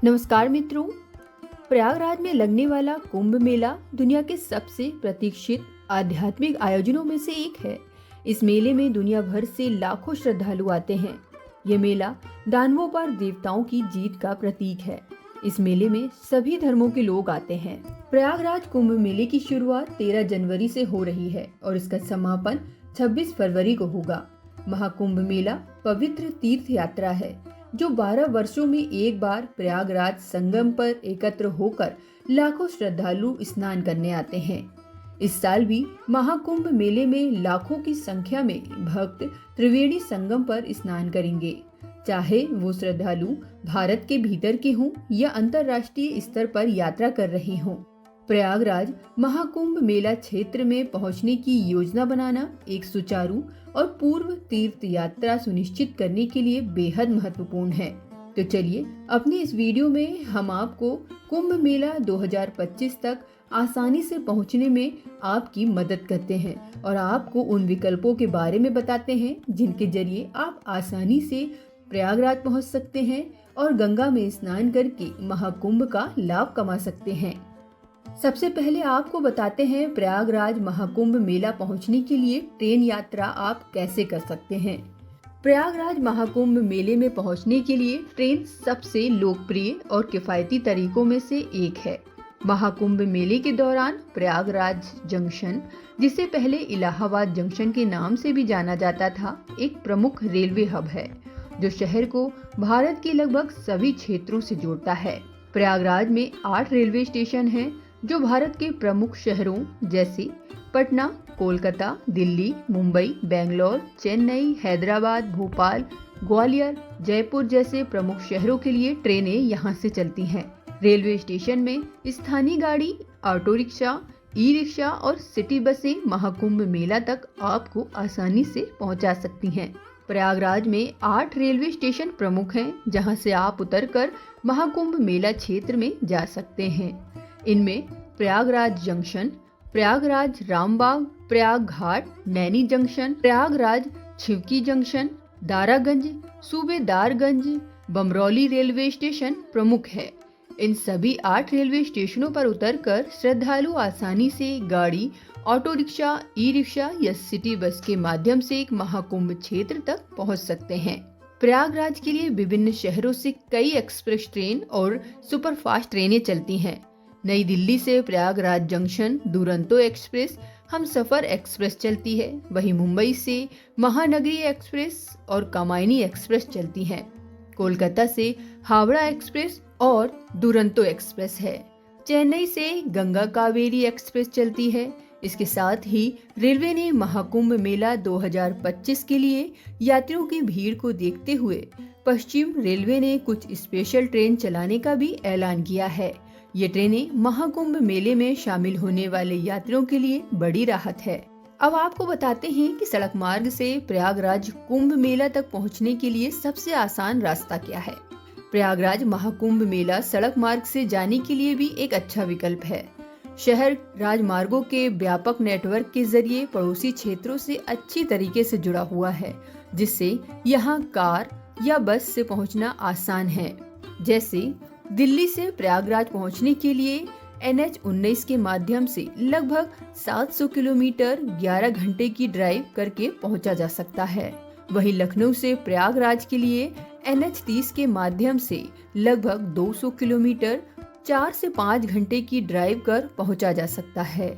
नमस्कार मित्रों। प्रयागराज में लगने वाला कुंभ मेला दुनिया के सबसे प्रतीक्षित आध्यात्मिक आयोजनों में से एक है। इस मेले में दुनिया भर से लाखों श्रद्धालु आते हैं। ये मेला दानवों पर देवताओं की जीत का प्रतीक है। इस मेले में सभी धर्मों के लोग आते हैं। प्रयागराज कुंभ मेले की शुरुआत 13 जनवरी से हो रही है और इसका समापन 26 फरवरी को होगा। महाकुंभ मेला पवित्र तीर्थ यात्रा है जो 12 वर्षों में एक बार प्रयागराज संगम पर एकत्र होकर लाखों श्रद्धालु स्नान करने आते हैं। इस साल भी महाकुंभ मेले में लाखों की संख्या में भक्त त्रिवेणी संगम पर स्नान करेंगे, चाहे वो श्रद्धालु भारत के भीतर के हों या अंतर्राष्ट्रीय स्तर पर यात्रा कर रहे हों। प्रयागराज महाकुंभ मेला क्षेत्र में पहुंचने की योजना बनाना एक सुचारू और पूर्व तीर्थ यात्रा सुनिश्चित करने के लिए बेहद महत्वपूर्ण है। तो चलिए अपने इस वीडियो में हम आपको कुंभ मेला 2025 तक आसानी से पहुंचने में आपकी मदद करते हैं और आपको उन विकल्पों के बारे में बताते हैं जिनके जरिए आप आसानी से प्रयागराज पहुंच सकते हैं और गंगा में स्नान करके महाकुंभ का लाभ कमा सकते हैं। सबसे पहले आपको बताते हैं प्रयागराज महाकुंभ मेला पहुंचने के लिए ट्रेन यात्रा आप कैसे कर सकते हैं। प्रयागराज महाकुंभ मेले में पहुंचने के लिए ट्रेन सबसे लोकप्रिय और किफायती तरीकों में से एक है। महाकुंभ मेले के दौरान प्रयागराज जंक्शन, जिसे पहले इलाहाबाद जंक्शन के नाम से भी जाना जाता था, एक प्रमुख रेलवे हब है जो शहर को भारत के लगभग सभी क्षेत्रों से जोड़ता है। प्रयागराज में 8 रेलवे स्टेशन हैं जो भारत के प्रमुख शहरों जैसे पटना, कोलकाता, दिल्ली, मुंबई, बेंगलोर, चेन्नई, हैदराबाद, भोपाल, ग्वालियर, जयपुर जैसे प्रमुख शहरों के लिए ट्रेनें यहां से चलती हैं। रेलवे स्टेशन में स्थानीय गाड़ी, ऑटो रिक्शा, ई रिक्शा और सिटी बसें महाकुंभ मेला तक आपको आसानी से पहुंचा सकती हैं। प्रयागराज में 8 रेलवे स्टेशन प्रमुख हैं जहां से आप उतरकर महाकुंभ मेला क्षेत्र में जा सकते हैं। इनमें Prayagraj junction, Prayagraj Rambagh, Prayag Ghat, Naini junction, Prayagraj Chheoki junction, Daraganj, Subedarganj, Bamrauli railway station प्रमुख है। इन सभी 8 रेलवे स्टेशनों पर उतरकर श्रद्धालु आसानी से गाड़ी, ऑटो रिक्शा, ई रिक्शा या सिटी बस के माध्यम से एक महाकुंभ क्षेत्र तक पहुंच सकते हैं। प्रयागराज के लिए विभिन्न शहरों से कई एक्सप्रेस ट्रेन और सुपरफास्ट ट्रेनें चलती हैं। नई दिल्ली से Prayagraj junction Duronto express, Humsafar express चलती है। वहीं मुंबई से महानगरी एक्सप्रेस और कामायनी एक्सप्रेस चलती हैं। कोलकाता से हावड़ा एक्सप्रेस और दुरंतो एक्सप्रेस है। चेन्नई से गंगा कावेरी एक्सप्रेस चलती है। इसके साथ ही रेलवे ने महाकुंभ मेला 2025 के लिए यात्रियों की भीड़ को देखते हुए पश्चिम रेलवे ने कुछ स्पेशल ट्रेन चलाने का भी ऐलान किया है। ये ट्रेनें महाकुंभ मेले में शामिल होने वाले यात्रियों के लिए बड़ी राहत है। अब आपको बताते हैं कि सड़क मार्ग से प्रयागराज कुंभ मेला तक पहुंचने के लिए सबसे आसान रास्ता क्या है। प्रयागराज महाकुंभ मेला सड़क मार्ग से जाने के लिए भी एक अच्छा विकल्प है। शहर राजमार्गों के व्यापक नेटवर्क के जरिए पड़ोसी क्षेत्रों से अच्छी तरीके से जुड़ा हुआ है, जिससे यहाँ कार या बस से पहुँचना आसान है। जैसे दिल्ली से प्रयागराज पहुंचने के लिए NH-19 के माध्यम से लगभग 700 किलोमीटर 11 घंटे की ड्राइव करके पहुंचा जा सकता है। वहीं लखनऊ से प्रयागराज के लिए NH-30 के माध्यम से लगभग 200 किलोमीटर 4 से 5 घंटे की ड्राइव कर पहुंचा जा सकता है।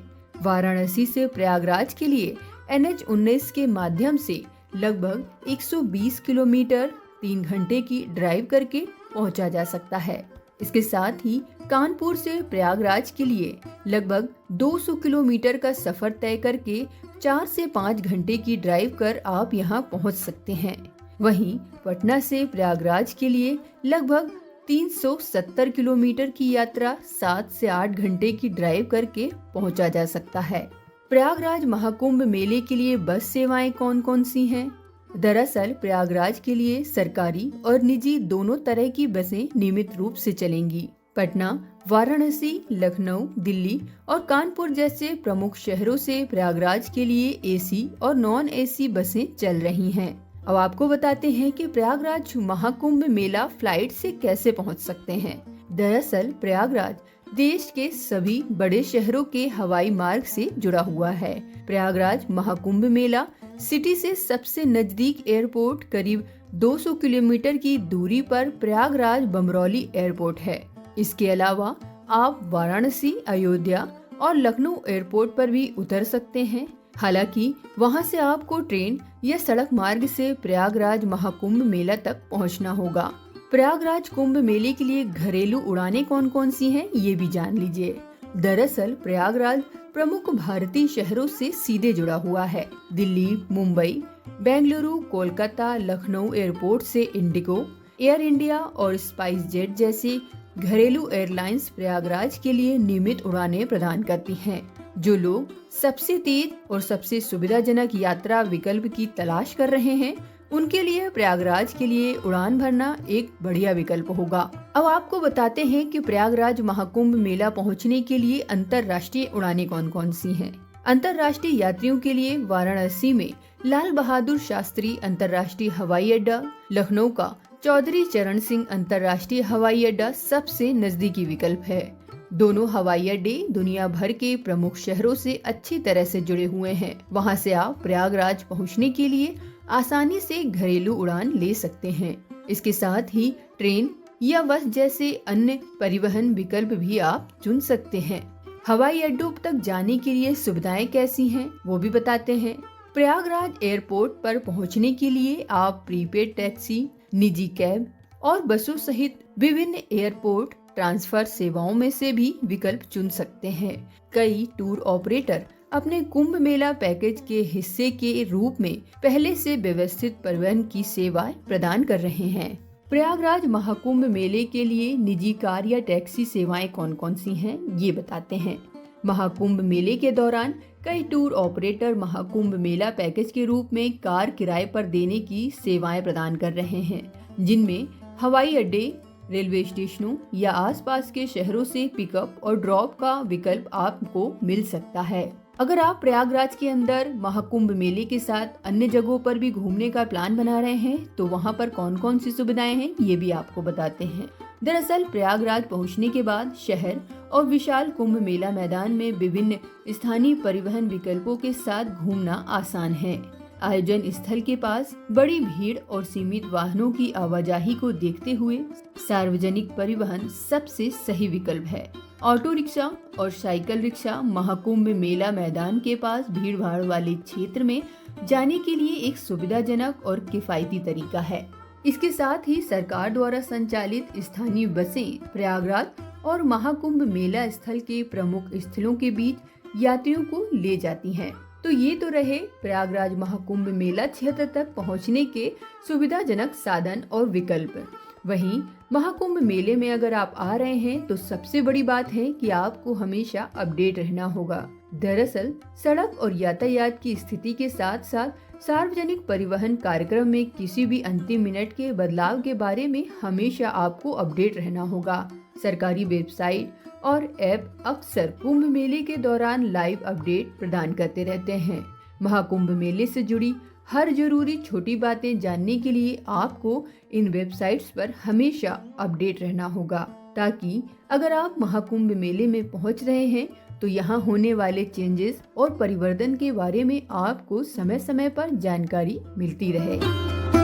वाराणसी से प्रयागराज के लिए NH-19 के माध्यम से लगभग 120 किलोमीटर 3 घंटे की ड्राइव करके पहुंचा जा सकता है। इसके साथ ही कानपुर से प्रयागराज के लिए लगभग 200 किलोमीटर का सफर तय करके 4 से 5 घंटे की ड्राइव कर आप यहां पहुंच सकते हैं। वहीं पटना से प्रयागराज के लिए लगभग 370 किलोमीटर की यात्रा 7 से 8 घंटे की ड्राइव करके पहुंचा जा सकता है। प्रयागराज महाकुंभ मेले के लिए बस सेवाएं कौन कौन सी हैं? दरअसल प्रयागराज के लिए सरकारी और निजी दोनों तरह की बसें नियमित रूप से चलेंगी। पटना, वाराणसी, लखनऊ, दिल्ली और कानपुर जैसे प्रमुख शहरों से प्रयागराज के लिए एसी और नॉन एसी बसें चल रही हैं। अब आपको बताते हैं कि प्रयागराज महाकुंभ मेला फ्लाइट से कैसे पहुंच सकते हैं। दरअसल प्रयागराज देश के सभी बड़े शहरों के हवाई मार्ग से जुड़ा हुआ है। प्रयागराज महाकुंभ मेला सिटी से सबसे नजदीक एयरपोर्ट करीब 200 किलोमीटर की दूरी पर प्रयागराज बमरौली एयरपोर्ट है। इसके अलावा आप वाराणसी, अयोध्या और लखनऊ एयरपोर्ट पर भी उतर सकते हैं। हालांकि वहां से आपको ट्रेन या सड़क मार्ग से प्रयागराज महाकुंभ मेला तक पहुंचना होगा। प्रयागराज कुंभ मेले के लिए घरेलू उड़ानें कौन कौन सी हैं, ये भी जान लीजिए। दरअसल प्रयागराज प्रमुख भारतीय शहरों से सीधे जुड़ा हुआ है। दिल्ली, मुंबई, बेंगलुरु, कोलकाता, लखनऊ एयरपोर्ट से इंडिगो, एयर इंडिया और स्पाइस जेट जैसे घरेलू एयरलाइंस प्रयागराज के लिए नियमित उड़ानें प्रदान करती हैं। जो लोग सबसे तेज और सबसे सुविधाजनक यात्रा विकल्प की तलाश कर रहे हैं, उनके लिए प्रयागराज के लिए उड़ान भरना एक बढ़िया विकल्प होगा। अब आपको बताते हैं कि प्रयागराज महाकुंभ मेला पहुंचने के लिए अंतर्राष्ट्रीय उड़ानें कौन कौन सी हैं। अंतर्राष्ट्रीय यात्रियों के लिए वाराणसी में लाल बहादुर शास्त्री अंतर्राष्ट्रीय हवाई अड्डा, लखनऊ का चौधरी चरण सिंह अंतर्राष्ट्रीय हवाई अड्डा सबसे नजदीकी विकल्प है। दोनों हवाई अड्डे दुनिया भर के प्रमुख शहरों से अच्छी तरह से जुड़े हुए हैं। वहां से आप प्रयागराज पहुंचने के लिए आसानी से घरेलू उड़ान ले सकते हैं। इसके साथ ही ट्रेन या बस जैसे अन्य परिवहन विकल्प भी आप चुन सकते हैं। हवाई अड्डों तक जाने के लिए सुविधाएं कैसी हैं, वो भी बताते हैं। प्रयागराज एयरपोर्ट पर पहुंचने के लिए आप प्रीपेड टैक्सी, निजी कैब और बसों सहित विभिन्न एयरपोर्ट ट्रांसफर सेवाओं में से भी विकल्प चुन सकते हैं। कई टूर ऑपरेटर अपने कुंभ मेला पैकेज के हिस्से के रूप में पहले से व्यवस्थित परिवहन की सेवाएं प्रदान कर रहे हैं। प्रयागराज महाकुंभ मेले के लिए निजी कार या टैक्सी सेवाएं कौन कौन सी हैं, ये बताते हैं। महाकुंभ मेले के दौरान कई टूर ऑपरेटर महाकुंभ मेला पैकेज के रूप में कार किराए पर देने की सेवाएं प्रदान कर रहे हैं, जिनमें हवाई अड्डे, रेलवे स्टेशनों या आसपास के शहरों से पिकअप और ड्रॉप का विकल्प आपको मिल सकता है। अगर आप प्रयागराज के अंदर महाकुंभ मेले के साथ अन्य जगहों पर भी घूमने का प्लान बना रहे हैं, तो वहां पर कौन कौन सी सुविधाएं हैं, ये भी आपको बताते हैं। दरअसल प्रयागराज पहुंचने के बाद शहर और विशाल कुंभ मेला मैदान में विभिन्न स्थानीय परिवहन विकल्पों के साथ घूमना आसान है। आयोजन स्थल के पास बड़ी भीड़ और सीमित वाहनों की आवाजाही को देखते हुए सार्वजनिक परिवहन सबसे सही विकल्प है। ऑटो रिक्शा और साइकिल रिक्शा महाकुंभ मेला मैदान के पास भीड़ भाड़ वाले क्षेत्र में जाने के लिए एक सुविधाजनक और किफायती तरीका है। इसके साथ ही सरकार द्वारा संचालित स्थानीय बसें प्रयागराज और महाकुंभ मेला स्थल के प्रमुख स्थलों के बीच यात्रियों को ले जाती हैं। तो ये तो रहे प्रयागराज महाकुंभ मेला क्षेत्र तक पहुंचने के सुविधाजनक साधन और विकल्प। वहीं महाकुंभ मेले में अगर आप आ रहे हैं तो सबसे बड़ी बात है कि आपको हमेशा अपडेट रहना होगा। दरअसल सड़क और यातायात की स्थिति के साथ साथ सार्वजनिक परिवहन कार्यक्रम में किसी भी अंतिम मिनट के बदलाव के बारे में हमेशा आपको अपडेट रहना होगा। सरकारी वेबसाइट और ऐप अक्सर कुंभ मेले के दौरान लाइव अपडेट प्रदान करते रहते हैं। महाकुंभ मेले से जुड़ी हर जरूरी छोटी बातें जानने के लिए आपको इन वेबसाइट्स पर हमेशा अपडेट रहना होगा, ताकि अगर आप महाकुंभ मेले में पहुंच रहे हैं तो यहाँ होने वाले चेंजेस और परिवर्तन के बारे में आपको समय समय पर जानकारी मिलती रहे।